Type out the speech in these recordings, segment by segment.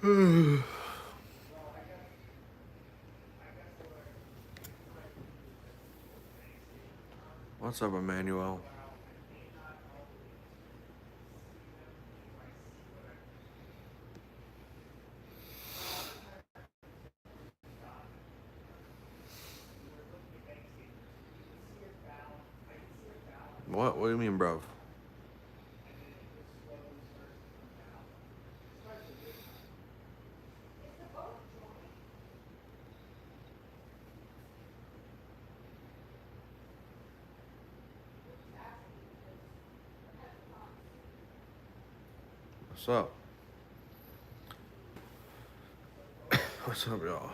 What's up, Emmanuel? What? What do you mean, bro? What's up? What's up, y'all?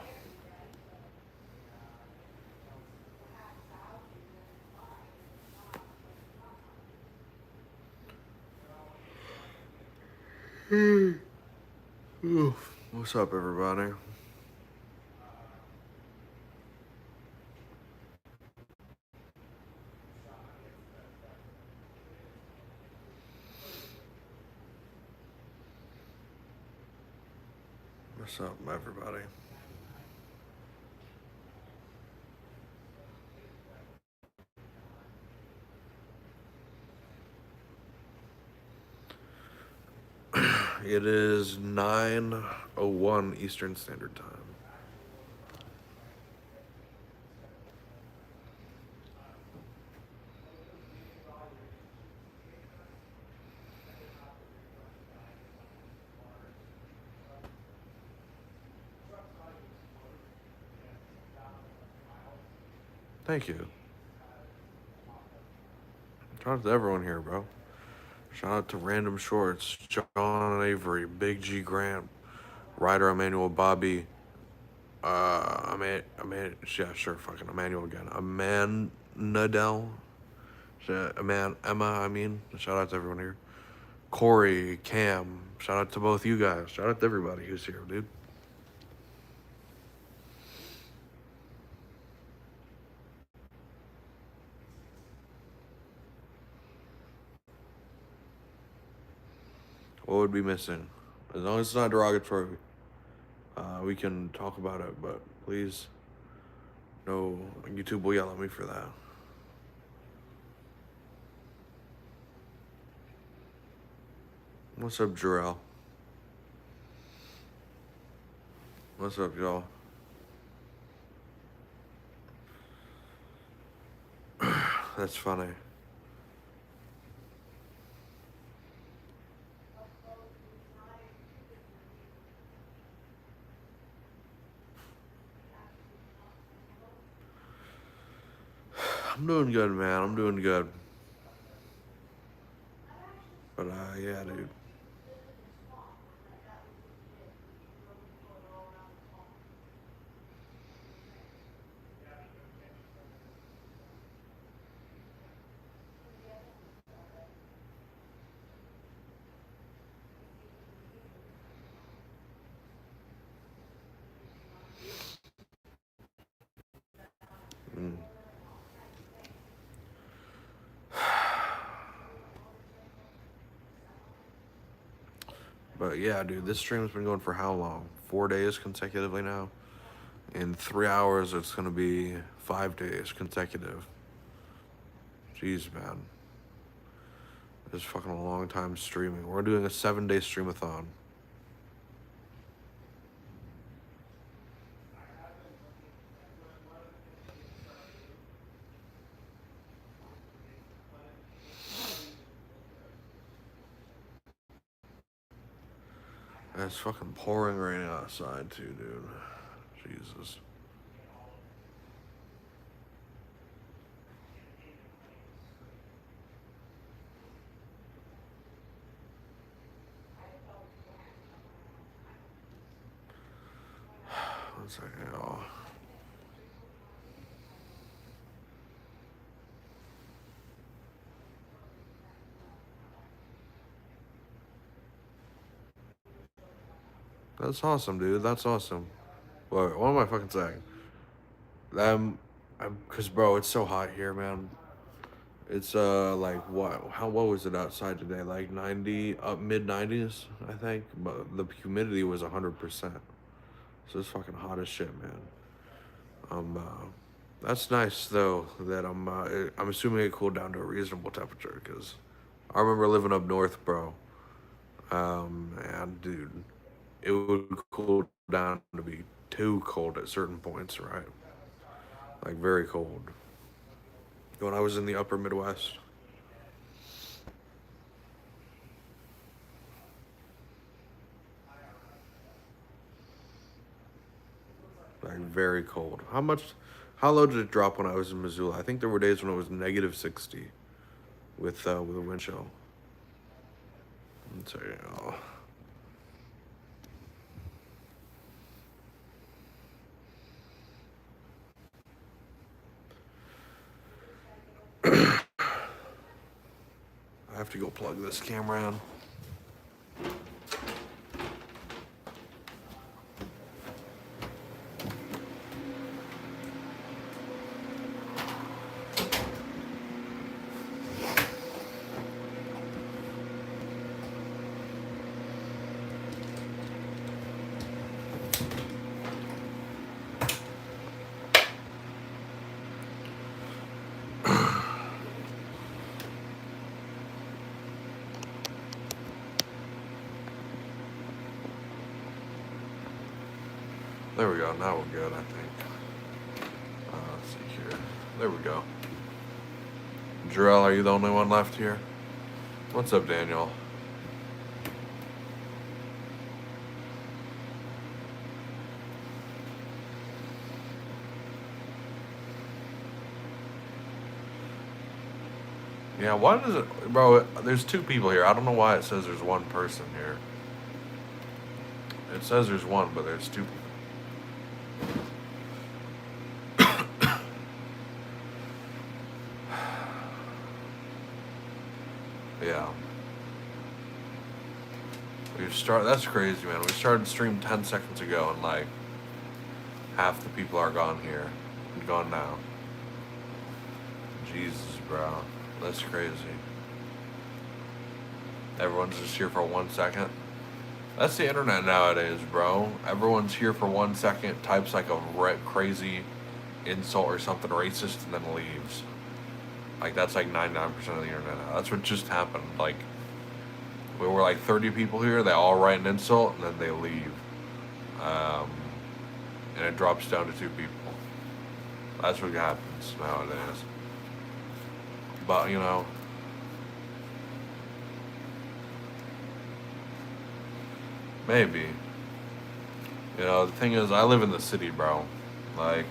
What's up, everybody? What's up, everybody? It is 9:01 Eastern Standard Time. Thank you. Shout out to everyone here, bro. Shout out to Random Shorts, John Avery, Big G Grant, Ryder Emmanuel, Bobby, yeah, sure, fucking Emmanuel again. Nadell, Emma, I mean. Shout out to everyone here. Corey, Cam, shout out to both you guys. Shout out to everybody who's here, dude. What would be missing? As long as it's not derogatory, we can talk about it, but please, no, YouTube will yell at me for that. What's up, Jarrell? What's up, y'all? That's funny. I'm doing good, man. I'm doing good. But, yeah, dude. Mm. But yeah, dude, this stream's been going for how long? 4 days consecutively now? In 3 hours, it's gonna be 5 days consecutive. Jeez, man. It's fucking a long time streaming. We're doing a 7-day streamathon. And it's fucking pouring rain outside too, dude. Jesus. One second, y'all. That's awesome, dude. That's awesome. What am I fucking saying? Cause bro, it's so hot here, man. It's like what was it outside today? Like 90, up mid 90s, I think. But the humidity was 100%. So it's fucking hot as shit, man. That's nice though that I'm assuming it cooled down to a reasonable temperature because I remember living up north, bro. And dude, it would cool down to be too cold at certain points, right? Like very cold. When I was in the upper Midwest, like very cold. How low did it drop when I was in Missoula? I think there were days when it was -60 with a wind chill. So yeah. I have to go plug this camera in. There we go. Now we're good, I think. Let's see here. There we go. Jarrell, are you the only one left here? What's up, Daniel? Yeah, why does it... Bro, there's two people here. I don't know why it says there's one person here. It says there's one, but there's two people. Yeah. That's crazy, man. We started the stream 10 seconds ago, and like half the people are gone here. Gone now. Jesus, bro. That's crazy. Everyone's just here for 1 second. That's the internet nowadays, bro. Everyone's here for 1 second, types like a crazy insult or something racist, and then leaves. Like, that's like 99% of the internet now. That's what just happened. Like, we were like 30 people here, they all write an insult, and then they leave. And it drops down to 2 people. That's what happens nowadays. But, you know, maybe. You know, the thing is, I live in the city, bro. Like,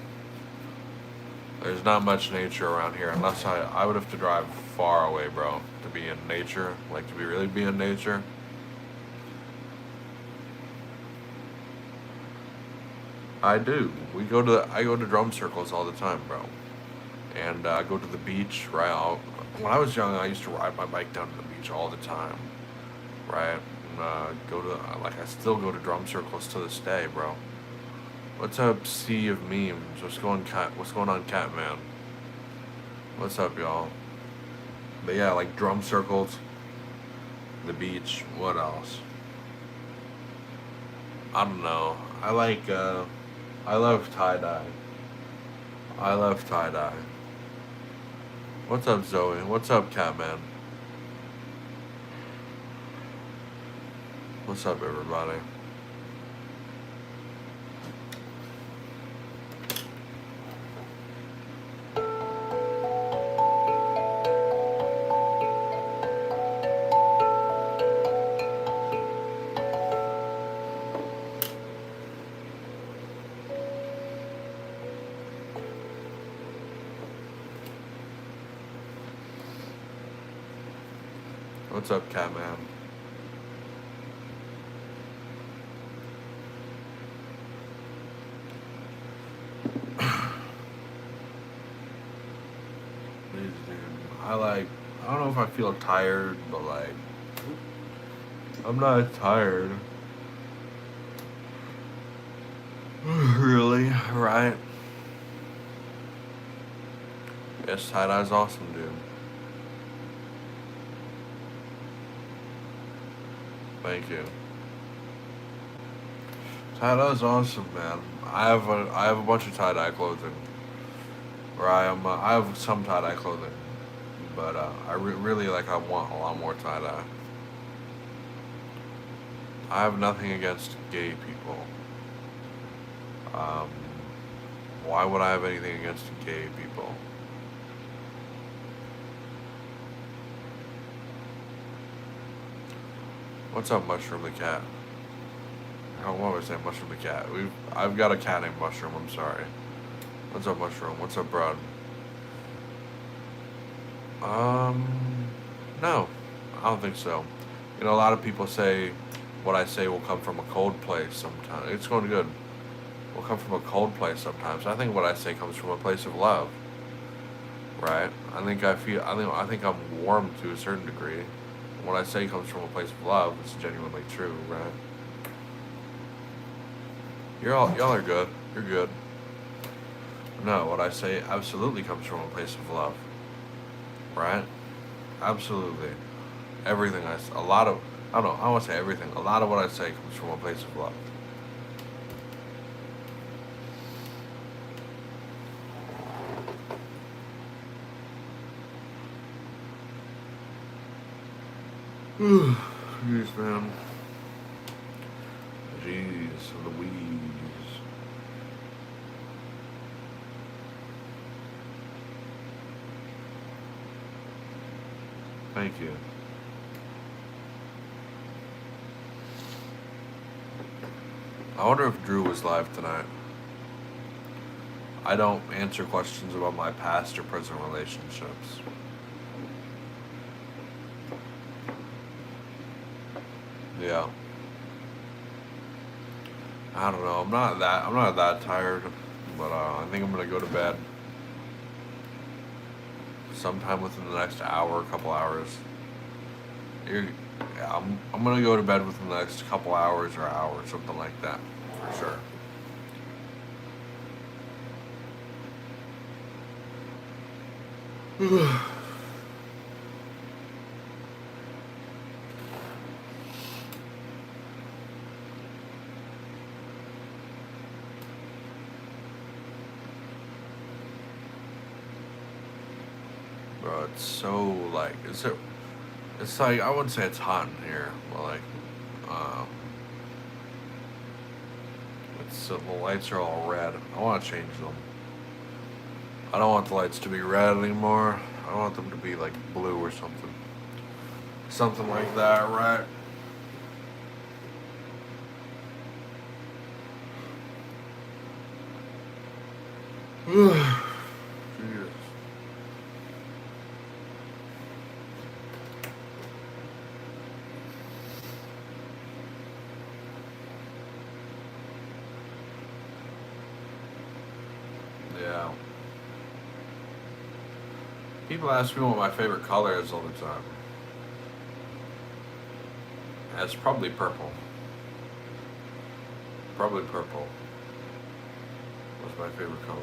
there's not much nature around here unless I would have to drive far away, bro, to be in nature. Like, to really be in nature. I do. I go to drum circles all the time, bro. And I go to the beach, right? When I was young, I used to ride my bike down to the beach all the time, right? And, I still go to drum circles to this day, bro. What's up, sea of memes? What's going on, Catman? What's up, y'all? But yeah, like drum circles, the beach. What else? I don't know. I love tie dye. I love tie dye. What's up, Zoe? What's up, Catman? What's up, everybody? What's up, Catman? Dude, I don't know if I feel tired, but like, I'm not tired. Really? Right? Yes, tie-dye's awesome, dude. Thank you. Tie-dye's awesome, man. I have a bunch of tie-dye clothing. Or I have some tie-dye clothing. But really, like, I want a lot more tie-dye. I have nothing against gay people. Um, why would I have anything against gay people? What's up, Mushroom the cat? Oh, what was I saying, Mushroom the cat? I've got a cat named Mushroom. I'm sorry. What's up, Mushroom? What's up, Broad? No, I don't think so. You know, a lot of people say what I say will come from a cold place sometimes. It's going good. Will come from a cold place sometimes. I think what I say comes from a place of love. Right? I think I'm warm to a certain degree. What I say comes from a place of love. It's genuinely true, right? Y'all are good. You're good. No, what I say absolutely comes from a place of love. Right? Absolutely. Everything a lot of, I don't know, I don't want to say everything. A lot of what I say comes from a place of love. Jeez, man. Jeez Louise. Thank you. I wonder if Drew was live tonight. I don't answer questions about my past or present relationships. Yeah. I don't know. I'm not that tired, but I think I'm gonna go to bed sometime within the next hour, couple hours. Yeah, I'm gonna go to bed within the next couple hours or hour, something like that, for sure. Bro, it's so like it's like I wouldn't say it's hot in here, but like um, the lights are all red. I want to change them. I don't want the lights to be red anymore. I want them to be like blue or something. Something like that, right? Jesus. Yeah. People ask me what my favorite color is all the time. And it's probably purple. Probably purple. What's my favorite color?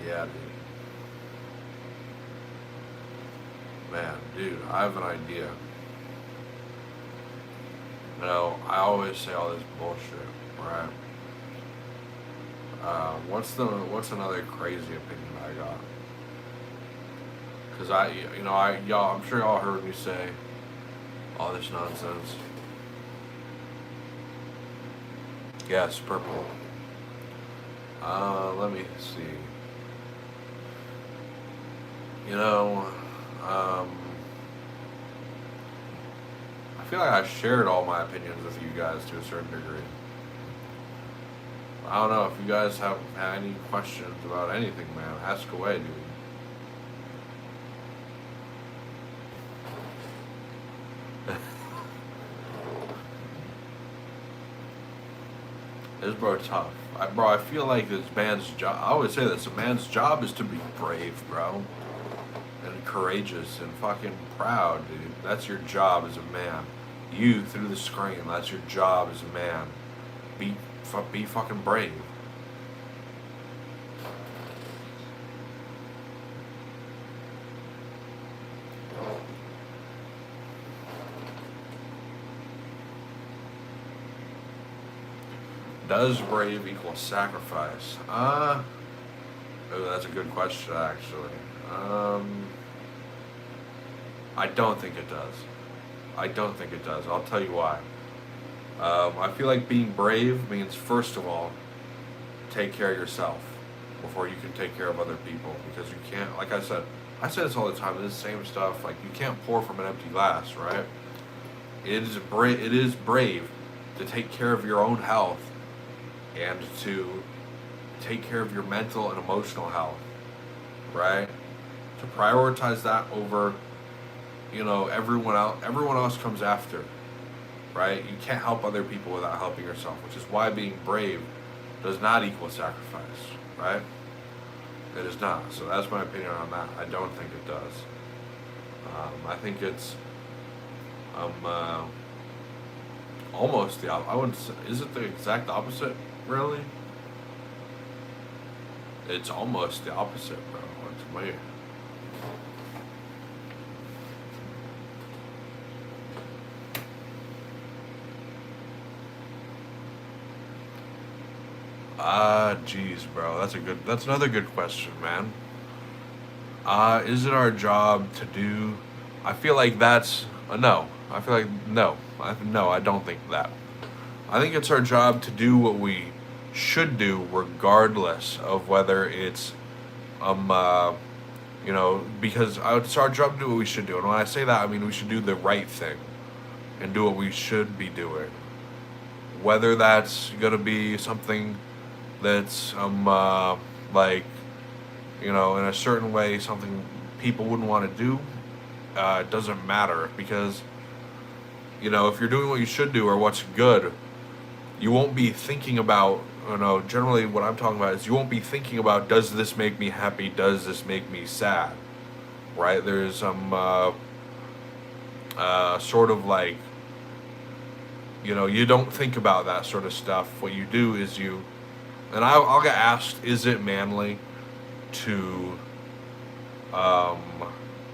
Yeah, dude. Man, dude, I have an idea. You know, I always say all this bullshit, right? What's another crazy opinion I got? Cause y'all, I'm sure y'all heard me say all this nonsense. Yes, purple. Let me see. You know, I feel like I shared all my opinions with you guys to a certain degree. I don't know if you guys have any questions about anything, man. Ask away, dude. This bro tough. I feel like this man's job. I always say this: a man's job is to be brave, bro, and courageous and fucking proud, dude. That's your job as a man. You through the screen. That's your job as a man. Be fucking brave. Does brave equal sacrifice? Oh, that's a good question, actually. I don't think it does. I don't think it does. I'll tell you why. I feel like being brave means, first of all, take care of yourself before you can take care of other people. Because you can't, like I say this all the time, this same stuff, like you can't pour from an empty glass, right? It is brave to take care of your own health and to take care of your mental and emotional health, right? To prioritize that over, everyone else comes after, right? You can't help other people without helping yourself, which is why being brave does not equal sacrifice, right? It is not. So that's my opinion on that. I don't think it does. I think it's almost the I wouldn't say, is it the exact opposite, really? It's almost the opposite, bro, to me. Geez, bro, that's another good question, man. Is it our job to do? I feel like that's a no. I feel like no. No, I don't think that. I think it's our job to do what we should do, regardless of whether it's, because it's our job to do what we should do. And when I say that, I mean we should do the right thing and do what we should be doing. Whether that's gonna be something that's like, in a certain way, something people wouldn't want to do, it doesn't matter, because if you're doing what you should do or what's good, you won't be thinking about, generally what I'm talking about is you won't be thinking about, does this make me happy, does this make me sad, right? There's some sort of like, you don't think about that sort of stuff. What you do is and I'll get asked, is it manly to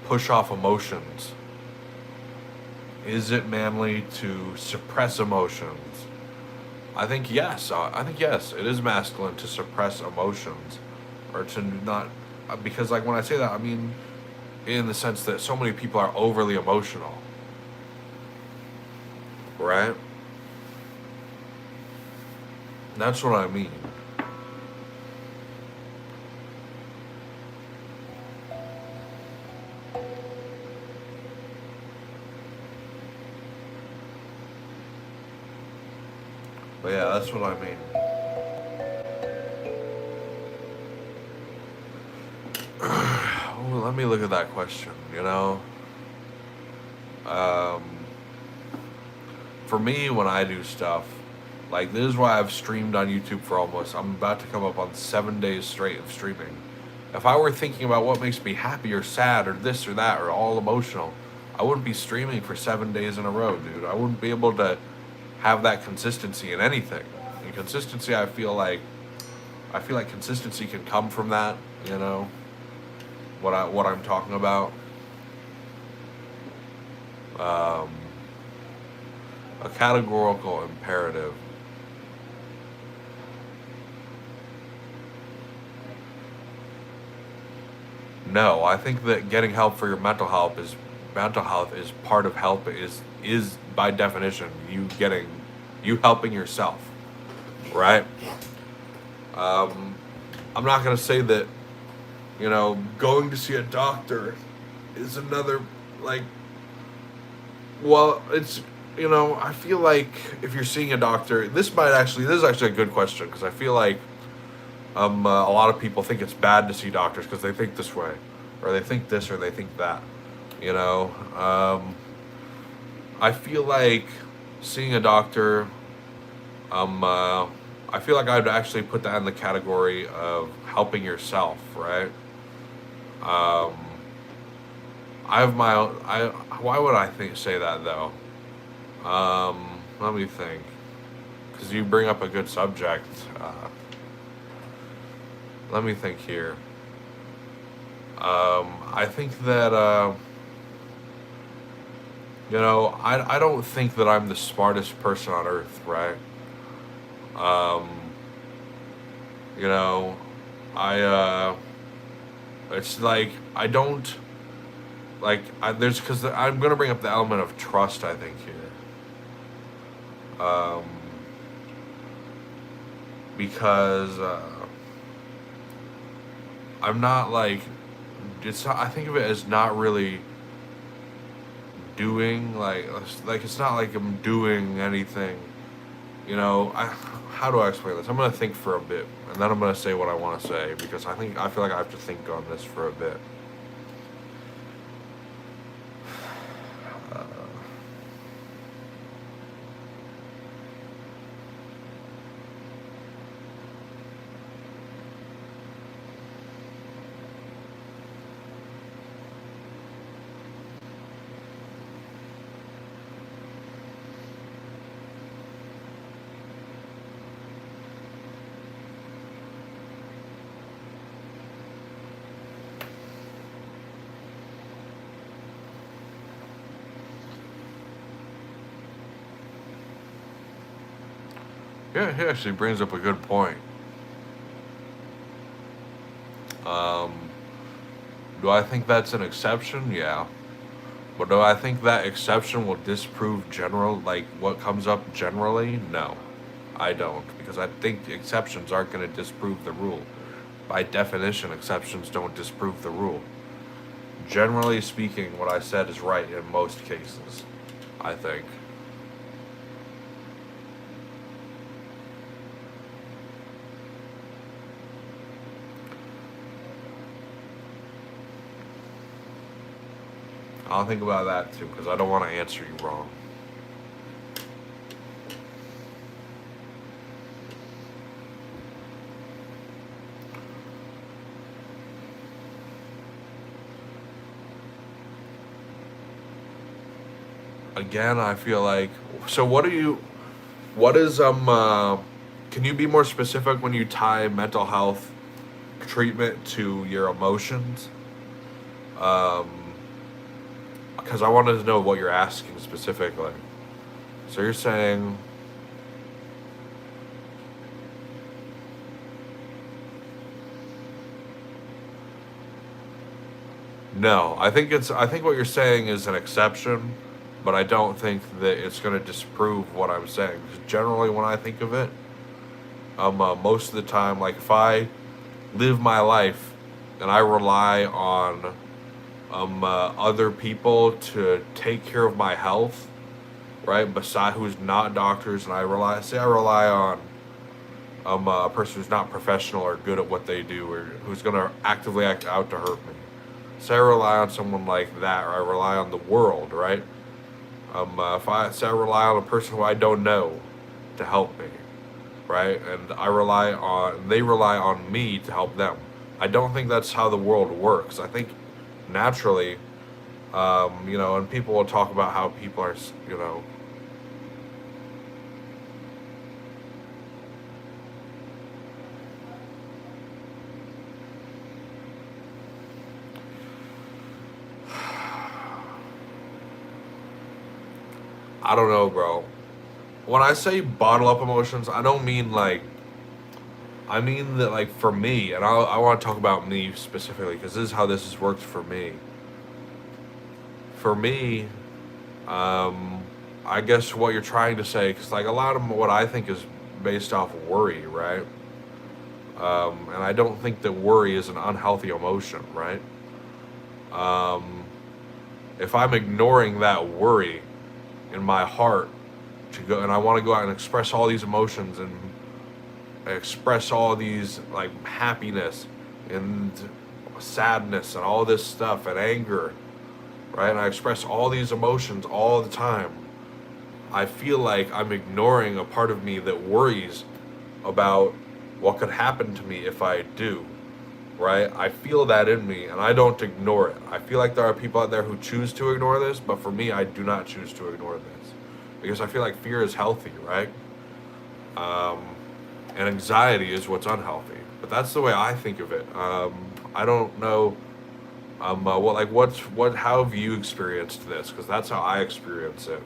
push off emotions? Is it manly to suppress emotions? I think yes. It is masculine to suppress emotions, or to not, because like when I say that, I mean in the sense that so many people are overly emotional, right? That's what I mean. But yeah, that's what I mean. Let me look at that question, For me, when I do stuff, like this is why I've streamed on YouTube for I'm about to come up on 7 days straight of streaming. If I were thinking about what makes me happy or sad or this or that or all emotional, I wouldn't be streaming for 7 days in a row, dude. I wouldn't be able to have that consistency in anything. And consistency, I feel like consistency can come from that, what I'm talking about. A categorical imperative. No, I think that getting help for your mental health is part of help, is by definition you helping yourself, right? I'm not gonna say that going to see a doctor is another, like, well, it's, I feel like if you're seeing a doctor, this is actually a good question, because I feel like a lot of people think it's bad to see doctors because they think this way, or they think this, or they think that. I feel like seeing a doctor, I feel like I'd actually put that in the category of helping yourself, right? I have my own. Why would I say that though? Let me think, because you bring up a good subject. Let me think here. I think that I don't think that I'm the smartest person on earth, right? Um, you know, it's like, I don't, like, because I'm going to bring up the element of trust, I think, here. Um, because, I'm not like, I think of it as not really doing, like it's not like I'm doing anything, how do I explain this? I'm gonna think for a bit, and then I'm gonna say what I want to say, because I feel like I have to think on this for a bit. Yeah, he actually brings up a good point. Um, do I think that's an exception? Yeah. But do I think that exception will disprove like what comes up generally? No, I don't, because I think the exceptions aren't going to disprove the rule. By definition, exceptions don't disprove the rule. Generally speaking, what I said is right in most cases, I think. I'll think about that too, because I don't want to answer you wrong. Again, I feel like, so what is, can you be more specific when you tie mental health treatment to your emotions? Because I wanted to know what you're asking specifically. So you're saying, no, I think what you're saying is an exception, but I don't think that it's going to disprove what I'm saying. Because generally, when I think of it, most of the time, like if I live my life and I rely on other people to take care of my health, right? Beside who's not doctors, and I rely on a person who's not professional or good at what they do, or who's going to actively act out to hurt me. Say I rely on someone like that, or I rely on the world, right? If I say I rely on a person who I don't know to help me, right? And they rely on me to help them. I don't think that's how the world works. I think naturally, and people will talk about how people are, I don't know, bro. When I say bottle up emotions, I don't mean like, I mean that, like, for me, and I want to talk about me specifically, because this is how this has worked for me. For me, I guess what you're trying to say, because like a lot of what I think is based off worry, right? And I don't think that worry is an unhealthy emotion, right? If I'm ignoring that worry in my heart to go, and I want to go out and express all these emotions and express all these, like, happiness and sadness and all this stuff and anger, right? And I express all these emotions all the time. I feel like I'm ignoring a part of me that worries about what could happen to me if I do, right? I feel that in me, and I don't ignore it. I feel like there are people out there who choose to ignore this, but for me, I do not choose to ignore this, because I feel like fear is healthy, right? And anxiety is what's unhealthy. But that's the way I think of it. I don't know. How have you experienced this? Because that's how I experience it.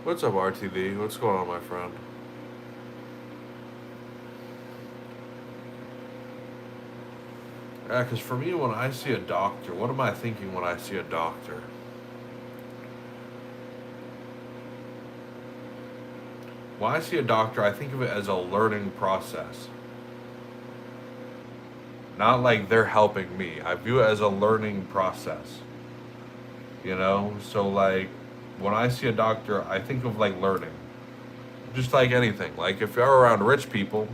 What's up, RTD? What's going on, my friend? Yeah, because for me, when I see a doctor, what am I thinking when I see a doctor? When I see a doctor, I think of it as a learning process. Not like they're helping me. I view it as a learning process. You know? So, like, when I see a doctor, I think of, like, learning. Just like anything. Like, if you're around rich people,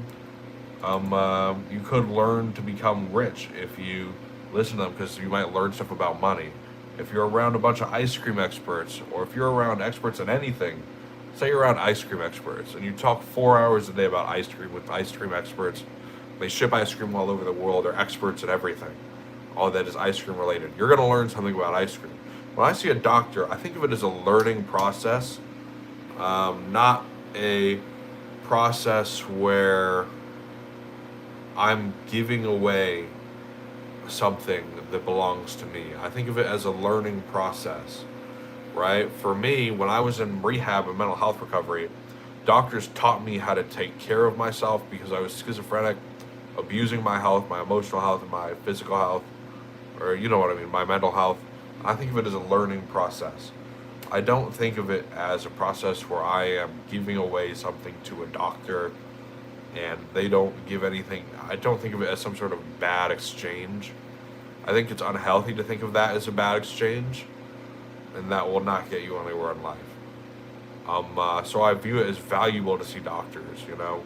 you could learn to become rich if you listen to them because you might learn stuff about money. If you're around a bunch of ice cream experts, or if you're around experts in anything, say you're around ice cream experts and you talk 4 hours a day about ice cream with ice cream experts, they ship ice cream all over the world, they're experts at everything, all that is ice cream related. You're going to learn something about ice cream. When I see a doctor, I think of it as a learning process, not a process where I'm giving away something that belongs to me. I think of it as a learning process, right? For me, when I was in rehab and mental health recovery, doctors taught me how to take care of myself because I was schizophrenic, abusing my health, my emotional health, and my physical health, or you know what I mean, my mental health. I think of it as a learning process. I don't think of it as a process where I am giving away something to a doctor and they don't give anything. I don't think of it as some sort of bad exchange. I think it's unhealthy to think of that as a bad exchange, and that will not get you anywhere in life. So I view it as valuable to see doctors, you know.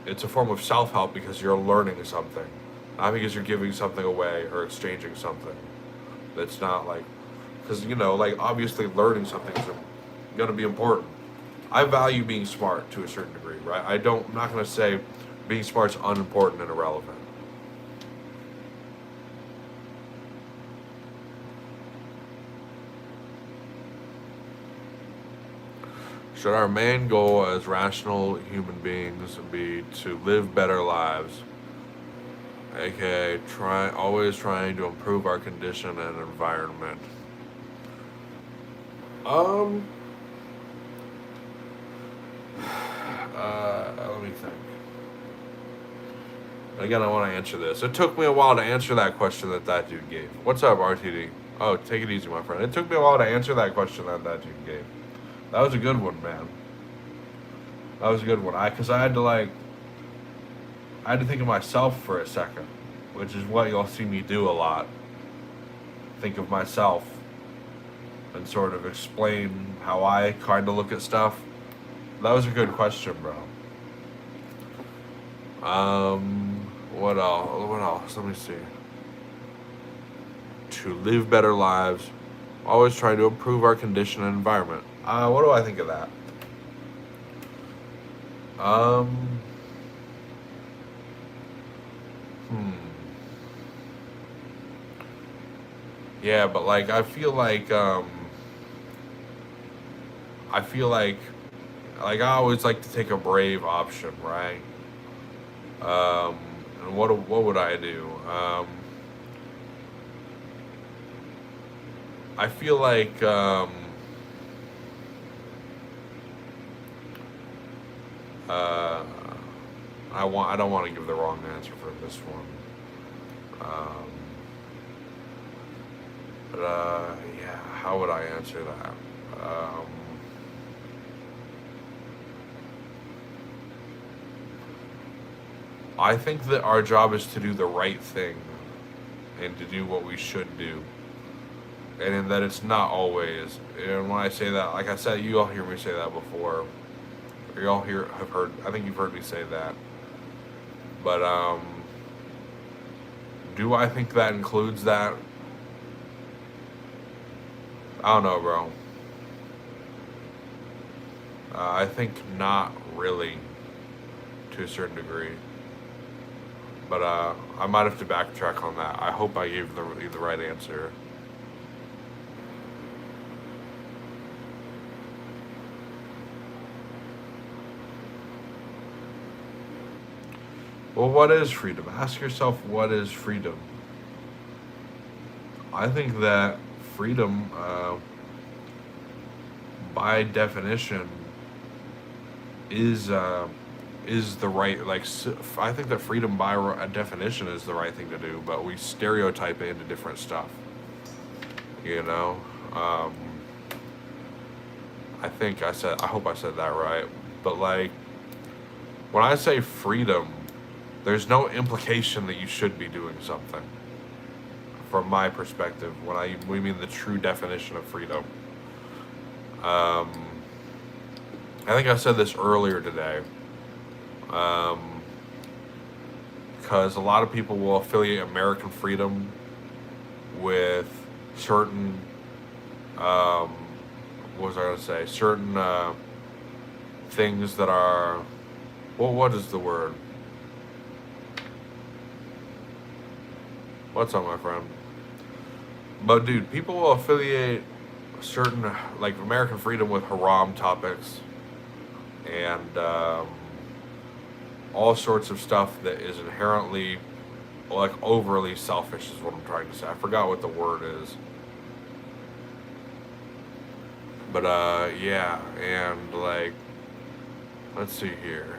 It's a form of self-help because you're learning something, not because you're giving something away or exchanging something. That's not like, because, you know, like, obviously learning something is going to be important. I value being smart to a certain degree, right? I'm not going to say being smart's unimportant and irrelevant. Should our main goal as rational human beings be to live better lives, aka always trying to improve our condition and environment? Um, Let me think. Again, I want to answer this. It took me a while to answer that question that dude gave. What's up, RTD? Oh, take it easy, my friend. It took me a while to answer that question that dude gave. That was a good one, man. That was a good one. Because I had to think of myself for a second, which is what you'll see me do a lot. Think of myself and sort of explain how I kind of look at stuff. That was a good question, bro. What else? What else? Let me see. To live better lives, always trying to improve our condition and environment. What do I think of that? Yeah, but like I feel like I always like to take a brave option, right? And what would I do? I feel like I don't want to give the wrong answer for this one. Yeah, how would I answer that? I think that our job is to do the right thing and to do what we should do. And in that it's not always. And when I say that, like I said, you all hear me say that before. Or you all I think you've heard me say that. But, do I think that includes that? I don't know, bro. I think not really, to a certain degree. But I might have to backtrack on that. I hope I gave you the right answer. Well, what is freedom? Ask yourself, what is freedom? I think that freedom by definition, is the right, like, I think that freedom by definition is the right thing to do, but we stereotype it into different stuff, you know. I hope I said that right, but like, when I say freedom, there's no implication that you should be doing something, from my perspective, we mean the true definition of freedom. I think I said this earlier today, because a lot of people will affiliate American freedom with certain, what was I going to say, certain things that are, well, what is the word? What's up, my friend? But dude, people will affiliate certain, like, American freedom with haram topics and all sorts of stuff that is inherently, like, overly selfish is what I'm trying to say. I forgot what the word is. But yeah, and like, let's see here.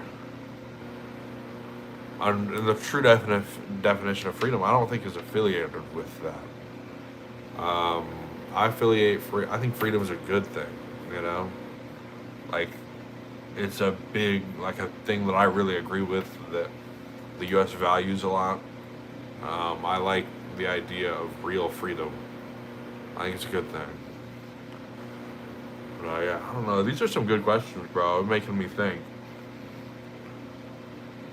The true definition of freedom, I don't think is affiliated with that. I think freedom is a good thing, you know? Like, it's a big, like, a thing that I really agree with, that the U.S. values a lot. I like the idea of real freedom. I think it's a good thing. But yeah, I don't know. These are some good questions, bro. It's making me think.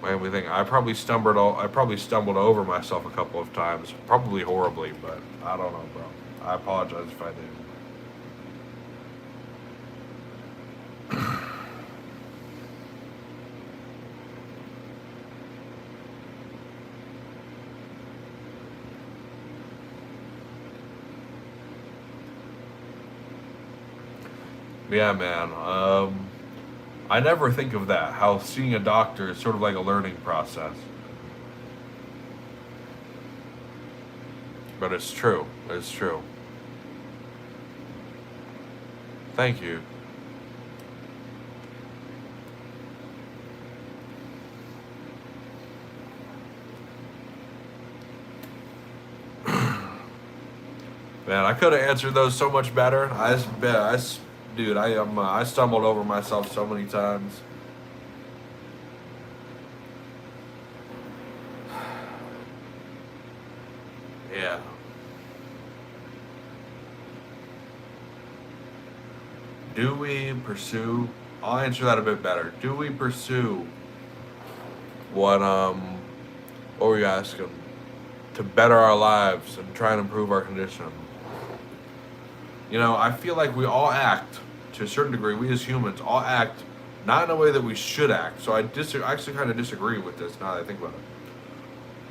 I probably stumbled over myself a couple of times, probably horribly, but I don't know, bro. I apologize if I did. Yeah, man. I never think of that, how seeing a doctor is sort of like a learning process. But it's true. It's true. Thank you. Man, I could have answered those so much better. Dude, I stumbled over myself so many times. Yeah. Do we pursue? I'll answer that a bit better. Do we pursue what were you asking? To better our lives and try and improve our condition. You know, I feel like we all act, to a certain degree, we as humans all act not in a way that we should act. So I actually kind of disagree with this now that I think about it.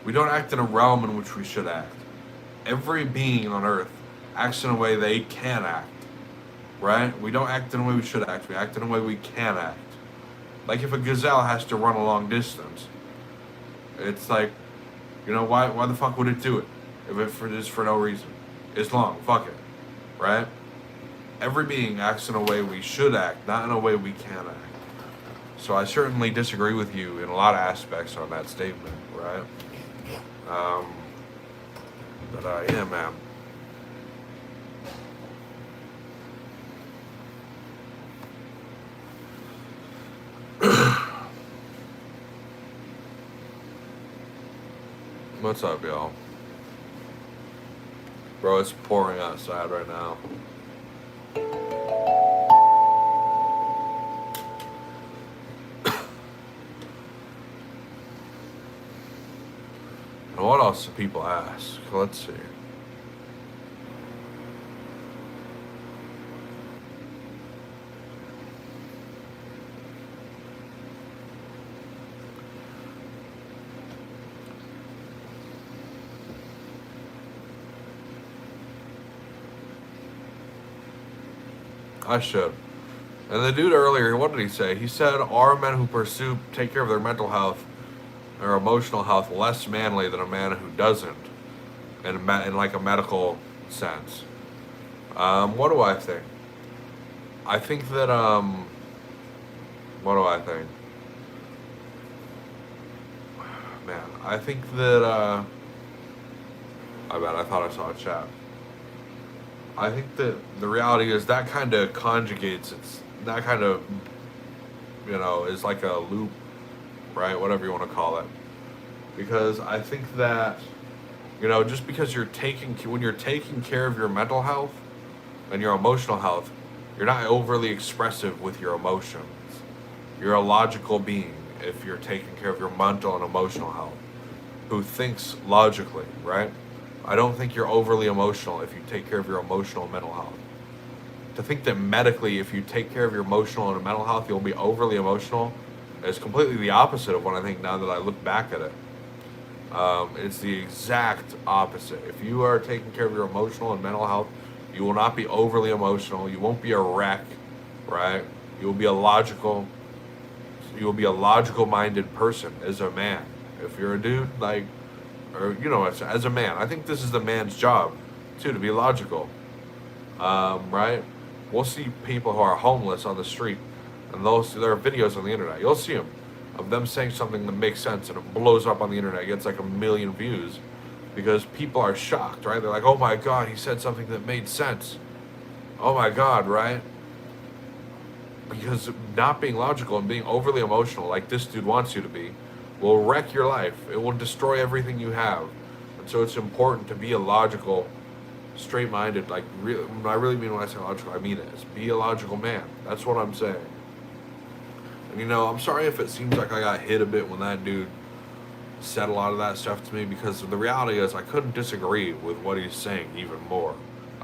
We don't act in a realm in which we should act. Every being on Earth acts in a way they can act, right? We don't act in a way we should act. We act in a way we can act. Like if a gazelle has to run a long distance, it's like, you know, why the fuck would it do it if it is for no reason? It's long, fuck it, right? Every being acts in a way we should act, not in a way we can act. So I certainly disagree with you in a lot of aspects on that statement, right? But yeah, man. What's up, y'all? Bro, it's pouring outside right now. And what else do people ask? Let's see. I should. And the dude earlier, what did he say? He said, are men who take care of their mental health or emotional health less manly than a man who doesn't, in like a medical sense? What do I think? I think that, what do I think? Man, I think that, I bet I thought I saw a chat. I think that the reality is that kind of conjugates, that kind of, is like a loop, right? Whatever you want to call it. Because I think that, just because when you're taking care of your mental health and your emotional health, you're not overly expressive with your emotions. You're a logical being if you're taking care of your mental and emotional health, who thinks logically, right? I don't think you're overly emotional if you take care of your emotional and mental health. To think that medically, if you take care of your emotional and mental health, you'll be overly emotional is completely the opposite of what I think now that I look back at it. It's the exact opposite. If you are taking care of your emotional and mental health, you will not be overly emotional. You won't be a wreck, right? You will be a logical minded person as a man. If you're a dude, as a man, I think this is the man's job too, to be logical, right? We'll see people who are homeless on the street, and there are videos on the internet. You'll see them of them saying something that makes sense, and it blows up on the internet. It gets like 1 million views because people are shocked, right? They're like, "Oh my God, he said something that made sense." Oh my God, right? Because not being logical and being overly emotional, like this dude wants you to be, will wreck your life. It will destroy everything you have. And so it's important to be a logical, straight-minded, I really mean when I say logical, I mean it. Is be a logical man. That's what I'm saying. And I'm sorry if it seems like I got hit a bit when that dude said a lot of that stuff to me, because the reality is I couldn't disagree with what he's saying even more.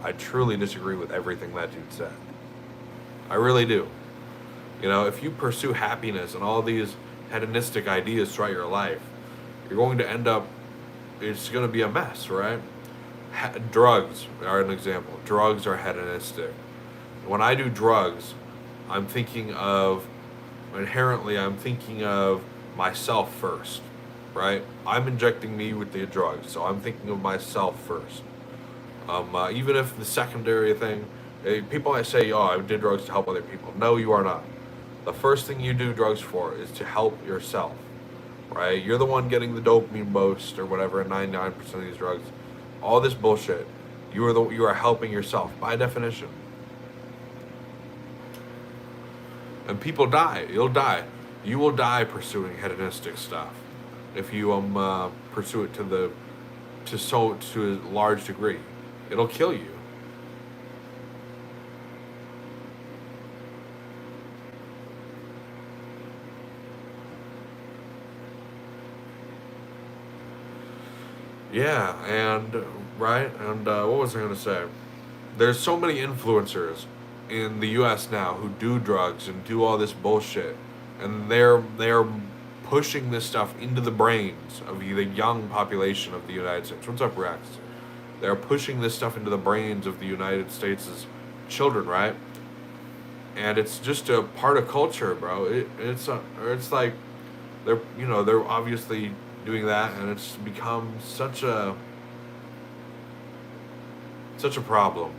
I truly disagree with everything that dude said. I really do. If you pursue happiness and all these hedonistic ideas throughout your life, you're going to end up, it's going to be a mess, right? Drugs are an example. Drugs are hedonistic. When I do drugs, inherently I'm thinking of myself first, right? I'm injecting me with the drugs, so I'm thinking of myself first. Even if the secondary thing, people might say, "Oh, I did drugs to help other people." No, you are not. The first thing you do drugs for is to help yourself, right? You're the one getting the dopamine boost or whatever, 99% of these drugs. All this bullshit, you are helping yourself by definition. And people die. You'll die. You will die pursuing hedonistic stuff if you pursue it to a large degree. It'll kill you. Yeah, and right, and what was I gonna say? There's so many influencers in the U.S. now who do drugs and do all this bullshit, and they're pushing this stuff into the brains of the young population of the United States. What's up, Rex? They're pushing this stuff into the brains of the United States' children, right? And it's just a part of culture, bro. It's like they're obviously doing that, and it's become such a problem.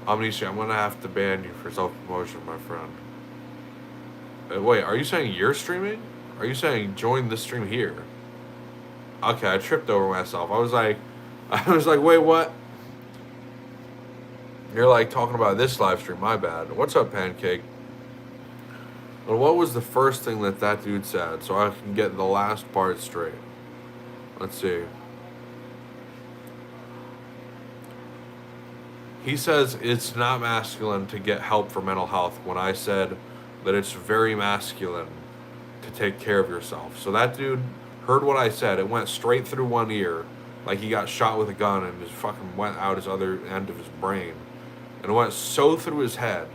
Omniscient, I'm gonna have to ban you for self-promotion, my friend. Wait, are you saying you're streaming? Are you saying join the stream here? Okay, I tripped over myself. I was like, wait, what? You're like talking about this live stream. My bad. What's up, Pancake? Well, what was the first thing that dude said, so I can get the last part straight? Let's see. He says it's not masculine to get help for mental health, when I said that it's very masculine to take care of yourself. So that dude heard what I said. It went straight through one ear, like he got shot with a gun, and just fucking went out his other end of his brain. And it went so through his head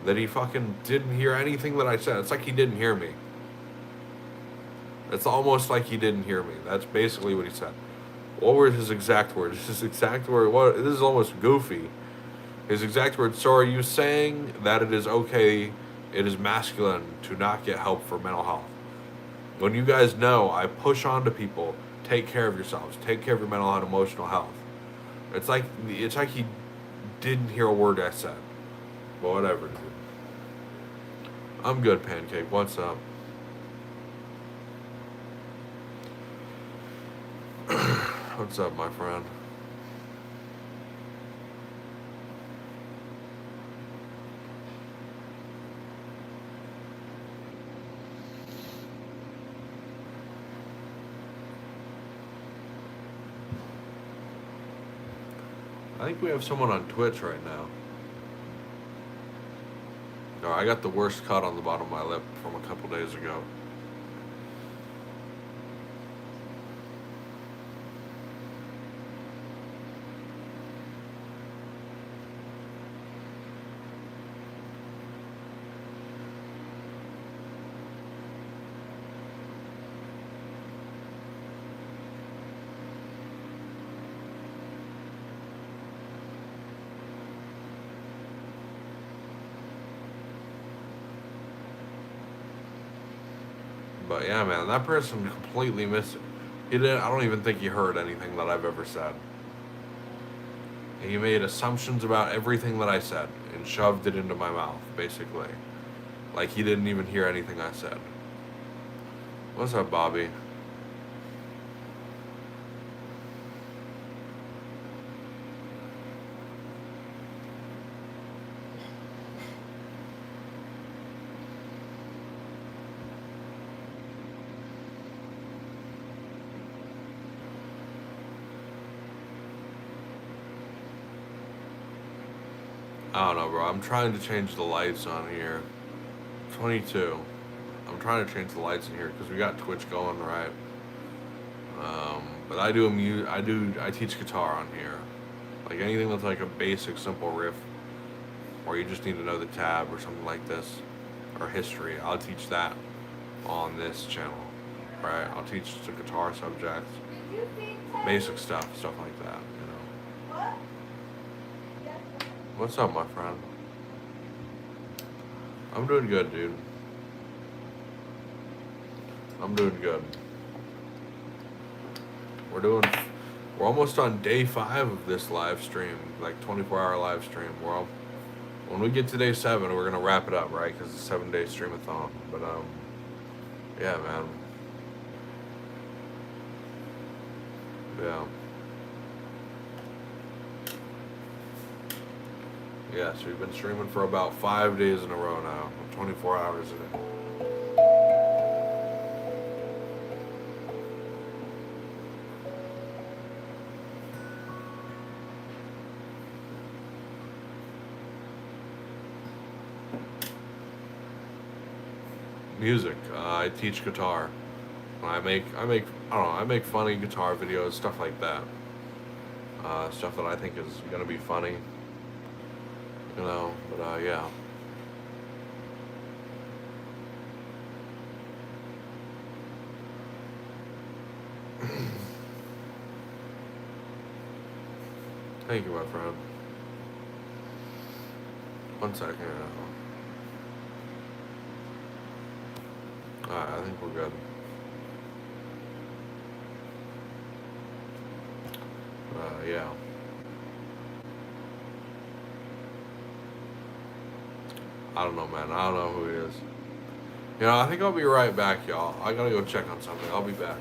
that he fucking didn't hear anything that I said. It's like he didn't hear me. It's almost like he didn't hear me. That's basically what he said. What were his exact words? His exact word, this is almost goofy. His exact words, so are you saying that it is okay, it is masculine to not get help for mental health? When you guys know, I push on to people, take care of yourselves, take care of your mental and emotional health. It's like he didn't hear a word I said. But whatever, dude. I'm good, Pancake. What's up? What's up, my friend? I think we have someone on Twitch right now. No, I got the worst cut on the bottom of my lip from a couple days ago. But yeah, man, that person completely missed it. He didn't. I don't even think he heard anything that I've ever said. He made assumptions about everything that I said and shoved it into my mouth, basically. Like he didn't even hear anything I said. What's up, Bobby? I don't know, bro. I'm trying to change the lights on here. 22. I'm trying to change the lights in here because we got Twitch going, right? But I teach guitar on here. Like anything that's like a basic, simple riff, or you just need to know the tab or something like this, or history. I'll teach that on this channel, right? I'll teach the guitar subjects, basic stuff like that, you know. What's up, my friend? I'm doing good, dude. I'm doing good. We're almost on day 5 of this live stream, like 24-hour live stream. When we get to day 7, we're gonna wrap it up, right? Because it's a 7-day streamathon. But yeah, man. Yeah. Yeah, so we've been streaming for about 5 days in a row now, 24 hours a day. Music. I teach guitar. I make funny guitar videos, stuff like that. Stuff that I think is gonna be funny. You know, but yeah. Thank you, my friend. One second. Alright, I think we're good. Yeah. I don't know, man. I don't know who he is. You know, I think I'll be right back, y'all. I gotta go check on something. I'll be back.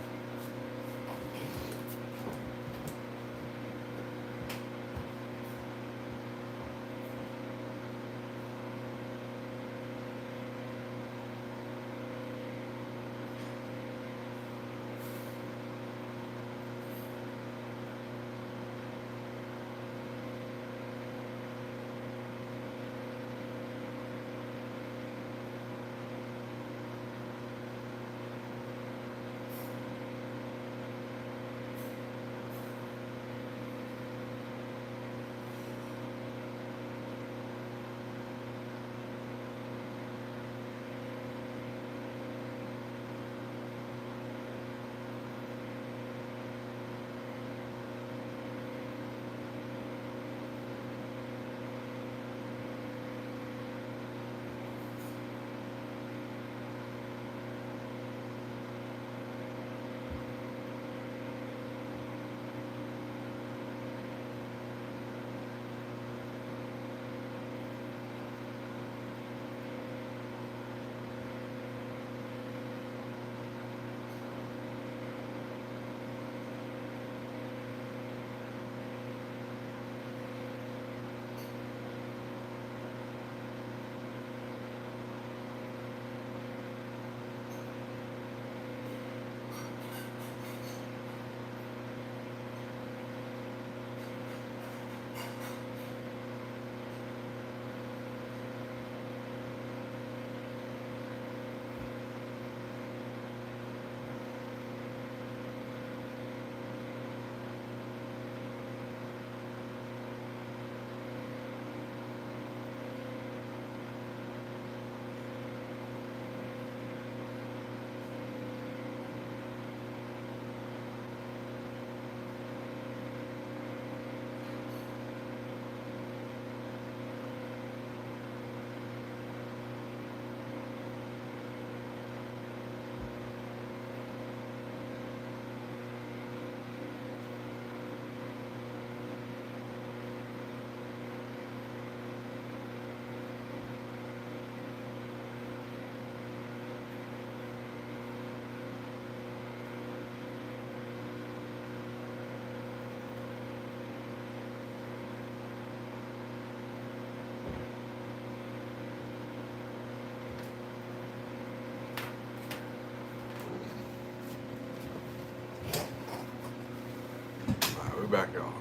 be back, y'all.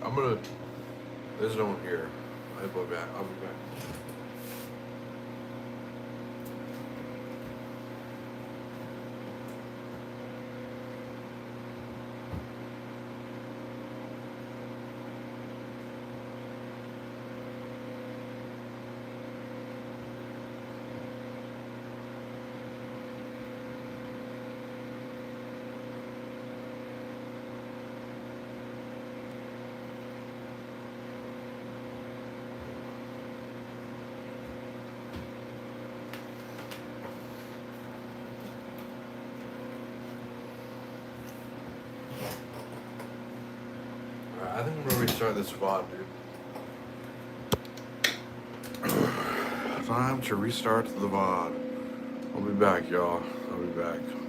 I'm gonna. There's no one here. I'll be back. I'll be back. I think I'm gonna restart this VOD, dude. Time to restart the VOD. I'll be back, y'all. I'll be back.